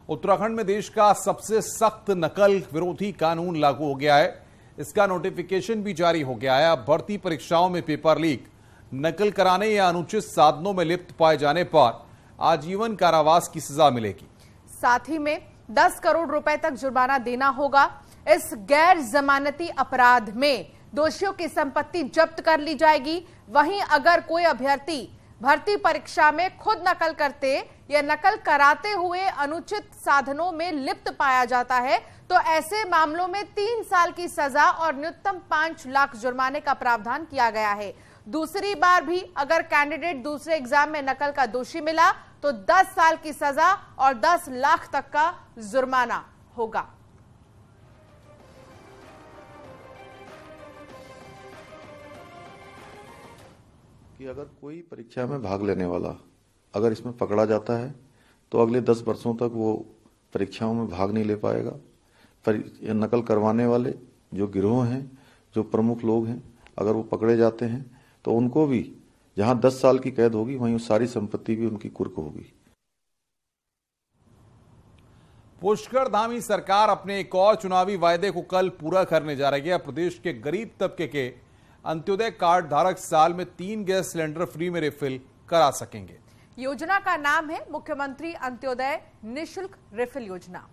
उत्तराखंड में देश का सबसे सख्त नकल विरोधी कानून लागू हो गया है। इसका नोटिफिकेशन भी जारी हो गया है। अब भर्ती परीक्षाओं में पेपर लीक, नकल कराने या अनुचित साधनों में लिप्त पाए जाने पर आजीवन कारावास की सजा मिलेगी। साथ ही में 10 करोड़ रुपए तक जुर्माना देना होगा। इस गैर जमानती अपराध में दोषियों की संपत्ति जब्त कर ली जाएगी। वहीं अगर कोई अभ्यर्थी भर्ती परीक्षा में खुद नकल करते या नकल कराते हुए अनुचित साधनों में लिप्त पाया जाता है तो ऐसे मामलों में 3 साल की सजा और न्यूनतम 5 लाख जुर्माने का प्रावधान किया गया है। दूसरी बार भी अगर कैंडिडेट दूसरे एग्जाम में नकल का दोषी मिला तो 10 साल की सजा और 10 लाख तक का जुर्माना होगा। कि अगर कोई परीक्षा में भाग लेने वाला अगर इसमें पकड़ा जाता है तो अगले 10 वर्षों तक वो परीक्षाओं में भाग नहीं ले पाएगा। नकल करवाने वाले जो गिरोह हैं, जो प्रमुख लोग हैं, अगर वो पकड़े जाते हैं तो उनको भी जहां 10 साल की कैद होगी वहीं सारी संपत्ति भी उनकी कुर्क होगी। पुष्कर धामी सरकार अपने एक और चुनावी वायदे को कल पूरा करने जा रही है। प्रदेश के गरीब तबके के अंत्योदय कार्ड धारक साल में 3 गैस सिलेंडर फ्री में रिफिल करा सकेंगे। योजना का नाम है मुख्यमंत्री अंत्योदय निःशुल्क रिफिल योजना।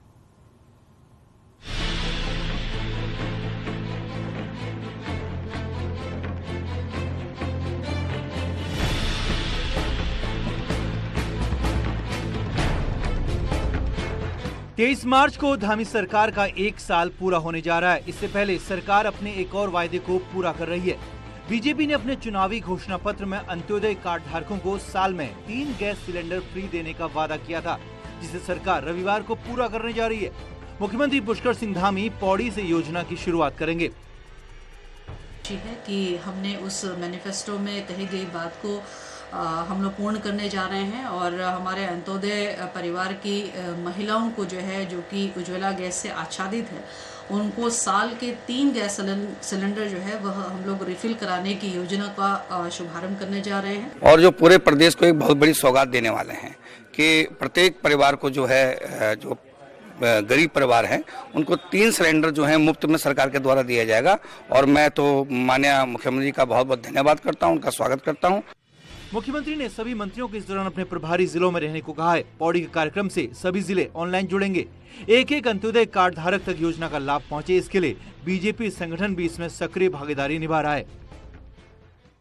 तेईस मार्च को धामी सरकार का 1 साल पूरा होने जा रहा है। इससे पहले सरकार अपने एक और वायदे को पूरा कर रही है। बीजेपी ने अपने चुनावी घोषणा पत्र में अंत्योदय कार्ड धारकों को साल में 3 गैस सिलेंडर फ्री देने का वादा किया था, जिसे सरकार रविवार को पूरा करने जा रही है। मुख्यमंत्री पुष्कर सिंह धामी पौड़ी से योजना की शुरुआत करेंगे। है कि हमने उस मैनिफेस्टो में कही गई बात को हम लोग पूर्ण करने जा रहे हैं और हमारे अंत्योदय परिवार की महिलाओं को जो है, जो कि उज्ज्वला गैस से आच्छादित है, उनको साल के 3 गैस सिलेंडर जो है वह हम लोग रिफिल कराने की योजना का शुभारंभ करने जा रहे हैं। और जो पूरे प्रदेश को एक बहुत बड़ी सौगात देने वाले हैं कि प्रत्येक परिवार को जो है, जो गरीब परिवार हैं, उनको 3 सिलेंडर जो है मुफ्त में सरकार के द्वारा दिया जाएगा। और मैं तो माननीय मुख्यमंत्री का बहुत बहुत धन्यवाद करता हूँ, उनका स्वागत करता हूँ। मुख्यमंत्री ने सभी मंत्रियों को इस दौरान अपने प्रभारी जिलों में रहने को कहा है। पौड़ी के कार्यक्रम से सभी जिले ऑनलाइन जुड़ेंगे। एक अंत्योदय कार्ड धारक तक योजना का लाभ पहुंचे, इसके लिए बीजेपी संगठन भी इसमें सक्रिय भागीदारी निभा रहा है।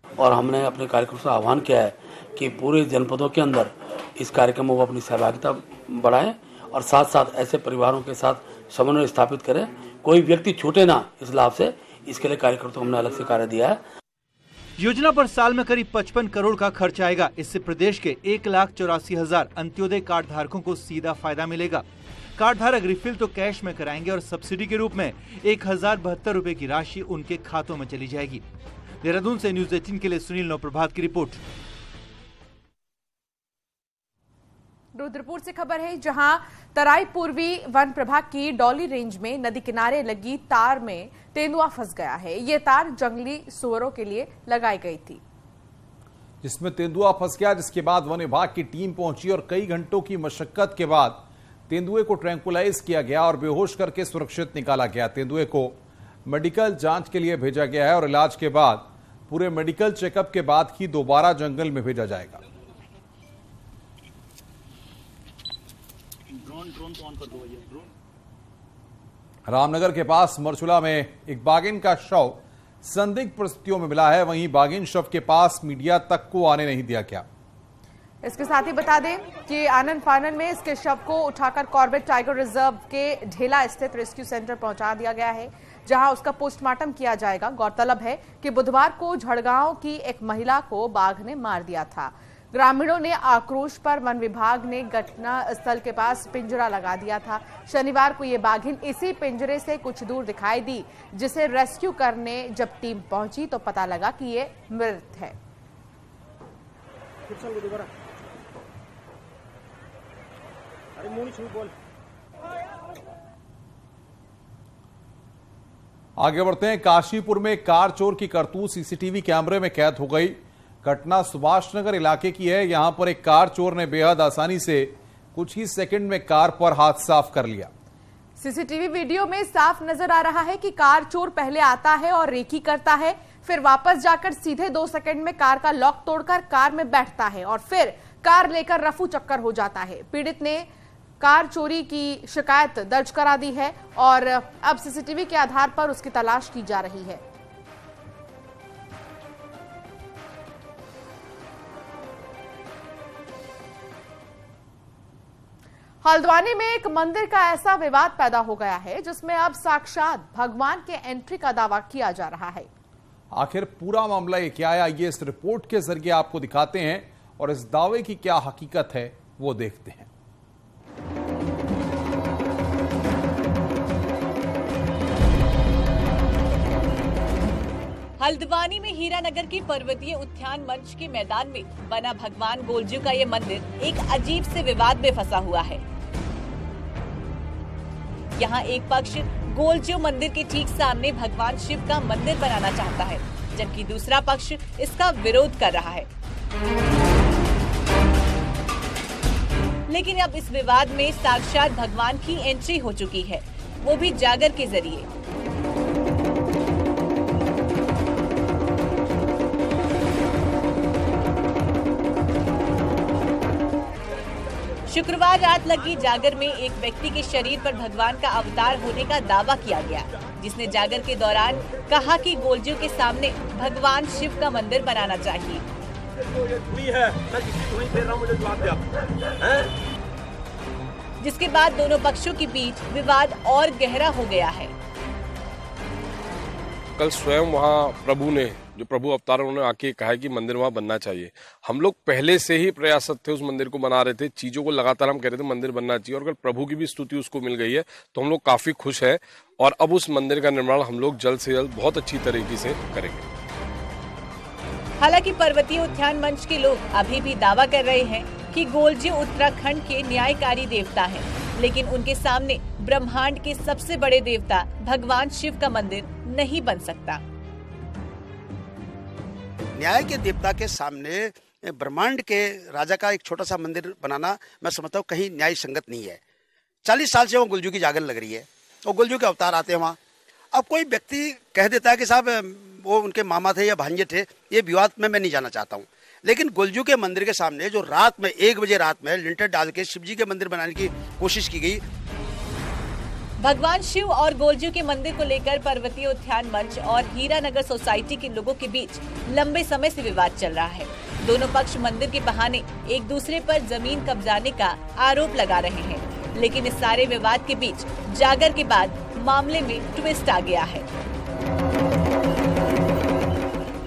और हमने अपने कार्यक्रम से आह्वान किया है कि पूरे जनपदों के अंदर इस कार्यक्रम में वो अपनी सहभागिता बढ़ाएं और साथ साथ ऐसे परिवारों के साथ समन्वय स्थापित करें। कोई व्यक्ति छूटे ना इस लाभ से, इसके लिए कार्यकर्ता हमने अलग से कार्य दिया है। योजना पर साल में करीब 55 करोड़ का खर्च आएगा। इससे प्रदेश के 1,84,000 अंत्योदय कार्ड धारकों को सीधा फायदा मिलेगा। कार्ड धारक रिफिल तो कैश में कराएंगे और सब्सिडी के रूप में 1072 रुपए की राशि उनके खातों में चली जाएगी। देहरादून से न्यूज 18 के लिए सुनील नौप्रभात की रिपोर्ट। रुद्रपुर से खबर है, जहां तराई पूर्वी वन प्रभाग की डॉली रेंज में नदी किनारे लगी तार में तेंदुआ फंस गया है। ये तार जंगली सुअरों के लिए लगाई गई थी, जिसमें तेंदुआ फंस गया, जिसके बाद वन विभाग की टीम पहुंची और कई घंटों की मशक्कत के बाद तेंदुए को ट्रैंकुलाइज किया गया और बेहोश करके सुरक्षित निकाला गया। तेंदुए को मेडिकल जांच के लिए भेजा गया है और इलाज के बाद पूरे मेडिकल चेकअप के बाद ही दोबारा जंगल में भेजा जाएगा। रामनगर के पास मरचुला में एक बाघिन का शव संदिग्ध परिस्थितियों में मिला है। वहीं बाघिन शव के पास मीडिया तक को आने नहीं दिया गया। इसके साथ ही बता दें कि आनन फानन में इसके शव को उठाकर कॉर्बेट टाइगर रिजर्व के ढेला स्थित रेस्क्यू सेंटर पहुंचा दिया गया है, जहां उसका पोस्टमार्टम किया जाएगा। गौरतलब है कि बुधवार को झड़गांव की एक महिला को बाघ ने मार दिया था। ग्रामीणों ने आक्रोश पर वन विभाग ने घटना स्थल के पास पिंजरा लगा दिया था। शनिवार को ये बाघिन इसी पिंजरे से कुछ दूर दिखाई दी, जिसे रेस्क्यू करने जब टीम पहुंची तो पता लगा कि ये मृत है। आगे बढ़ते हैं। काशीपुर में कार चोर की करतूत सीसीटीवी कैमरे में कैद हो गई। घटना सुभाष नगर इलाके की है। यहां पर एक कार चोर ने बेहद आसानी से कुछ ही सेकंड में कार पर हाथ साफ कर लिया। सीसीटीवी वीडियो में साफ नजर आ रहा है कि कार चोर पहले आता है और रेकी करता है, फिर वापस जाकर सीधे 2 सेकंड में कार का लॉक तोड़कर कार में बैठता है और फिर कार लेकर रफू चक्कर हो जाता है। पीड़ित ने कार चोरी की शिकायत दर्ज करा दी है और अब सीसीटीवी के आधार पर उसकी तलाश की जा रही है। हल्द्वानी में एक मंदिर का ऐसा विवाद पैदा हो गया है जिसमें अब साक्षात भगवान के एंट्री का दावा किया जा रहा है। आखिर पूरा मामला ये क्या है, आइए इस रिपोर्ट के जरिए आपको दिखाते हैं और इस दावे की क्या हकीकत है वो देखते हैं। हल्द्वानी में हीरानगर की पर्वतीय उद्यान मंच के मैदान में बना भगवान गोलजू का ये मंदिर एक अजीब से विवाद में फंसा हुआ है। यहाँ एक पक्ष गोलजू मंदिर के ठीक सामने भगवान शिव का मंदिर बनाना चाहता है, जबकि दूसरा पक्ष इसका विरोध कर रहा है। लेकिन अब इस विवाद में साक्षात भगवान की एंट्री हो चुकी है, वो भी जागर के जरिए। शुक्रवार रात लगी जागर में एक व्यक्ति के शरीर पर भगवान का अवतार होने का दावा किया गया, जिसने जागर के दौरान कहा कि गोलजू के सामने भगवान शिव का मंदिर बनाना चाहिए। जिसके बाद दोनों पक्षों के बीच विवाद और गहरा हो गया है। कल स्वयं वहाँ प्रभु ने, जो प्रभु अवतार, उन्होंने आके कहा कि मंदिर वहाँ बनना चाहिए। हम लोग पहले से ही प्रयासरत थे, उस मंदिर को बना रहे थे, चीजों को लगातार हम कह रहे थे मंदिर बनना चाहिए और अगर प्रभु की भी स्तुति उसको मिल गई है तो हम लोग काफी खुश है और अब उस मंदिर का निर्माण हम लोग जल्द से जल्द बहुत अच्छी तरीके से करेंगे। हालांकि पर्वतीय उद्यान मंच के लोग अभी भी दावा कर रहे हैं कि गोलजू उत्तराखंड के न्यायकारी देवता हैं, लेकिन उनके सामने ब्रह्मांड के सबसे बड़े देवता भगवान शिव का मंदिर नहीं बन सकता। न्याय के देवता के सामने ब्रह्मांड के राजा का एक छोटा सा मंदिर बनाना मैं समझता हूँ कहीं न्याय संगत नहीं है। 40 साल से वो गोलजू की जागर लग रही है और गोलजू के अवतार आते हैं वहाँ। अब कोई व्यक्ति कह देता है कि साहब वो उनके मामा थे या भांजे थे, ये विवाद में मैं नहीं जाना चाहता हूँ, लेकिन गोलजू के मंदिर के सामने जो रात में 1 बजे रात में लिंटर डाल के शिवजी के मंदिर बनाने की कोशिश की गई। भगवान शिव और गोलजू के मंदिर को लेकर पर्वतीय उद्यान मंच और हीरानगर सोसाइटी के लोगों के बीच लंबे समय से विवाद चल रहा है। दोनों पक्ष मंदिर के बहाने एक दूसरे पर जमीन कब्जाने का आरोप लगा रहे हैं, लेकिन इस सारे विवाद के बीच जागर के बाद मामले में ट्विस्ट आ गया है।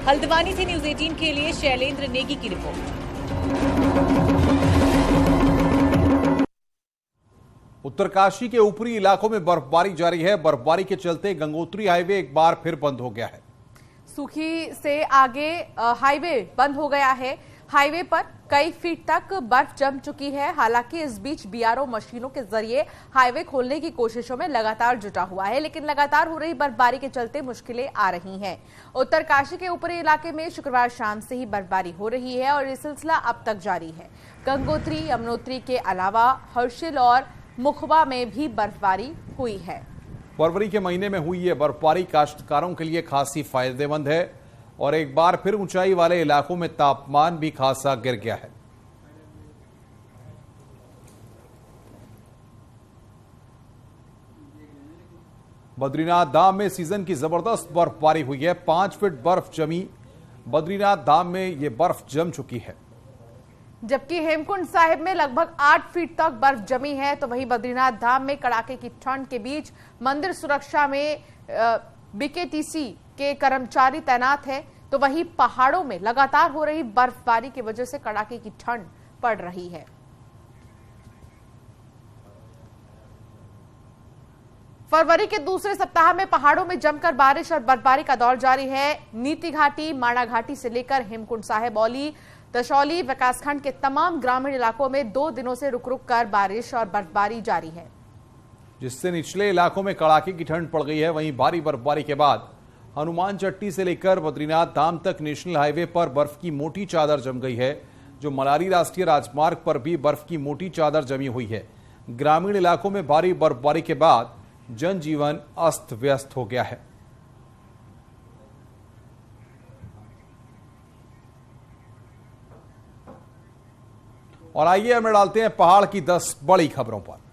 हल्द्वानी से न्यूज़ 18 के लिए शैलेंद्र नेगी की रिपोर्ट। उत्तरकाशी के ऊपरी इलाकों में बर्फबारी जारी है। बर्फबारी के चलते गंगोत्री हाईवे एक बार फिर बंद हो गया है। सूखी से आगे हाईवे बंद हो गया है। हाईवे पर कई फीट तक बर्फ जम चुकी है। हालांकि इस बीच बीआरओ मशीनों के जरिए हाईवे खोलने की कोशिशों में लगातार जुटा हुआ है, लेकिन लगातार हो रही बर्फबारी के चलते मुश्किलें आ रही हैं। उत्तरकाशी के ऊपरी इलाके में शुक्रवार शाम से ही बर्फबारी हो रही है और ये सिलसिला अब तक जारी है। गंगोत्री, यमुनोत्री के अलावा हर्षिल और मुखबा में भी बर्फबारी हुई है। फरवरी के महीने में हुई ये बर्फबारी काश्तकारों के लिए खासी फायदेमंद है और एक बार फिर ऊंचाई वाले इलाकों में तापमान भी खासा गिर गया है। बद्रीनाथ धाम में सीजन की जबरदस्त बर्फबारी हुई है। 5 फीट बर्फ जमी। बद्रीनाथ धाम में ये बर्फ जम चुकी है, जबकि हेमकुंड साहिब में लगभग 8 फीट तक बर्फ जमी है। तो वहीं बद्रीनाथ धाम में कड़ाके की ठंड के बीच मंदिर सुरक्षा में बीकेटीसी के कर्मचारी तैनात है। तो वहीं पहाड़ों में लगातार हो रही बर्फबारी की वजह से कड़ाके की ठंड पड़ रही है। फरवरी के दूसरे सप्ताह में पहाड़ों में जमकर बारिश और बर्फबारी का दौर जारी है। नीति घाटी, माणा घाटी से लेकर हेमकुंड साहिब, औली, दशौली विकासखंड के तमाम ग्रामीण इलाकों में 2 दिनों से रुक रुक कर बारिश और बर्फबारी जारी है, जिससे निचले इलाकों में कड़ाके की ठंड पड़ गई है। वहीं भारी बर्फबारी के बाद हनुमान चट्टी से लेकर बद्रीनाथ धाम तक नेशनल हाईवे पर बर्फ की मोटी चादर जम गई है। जो मनाली राष्ट्रीय राजमार्ग पर भी बर्फ की मोटी चादर जमी हुई है। ग्रामीण इलाकों में भारी बर्फबारी के बाद जनजीवन अस्त व्यस्त हो गया है। और आइए हमें डालते हैं पहाड़ की 10 बड़ी खबरों पर।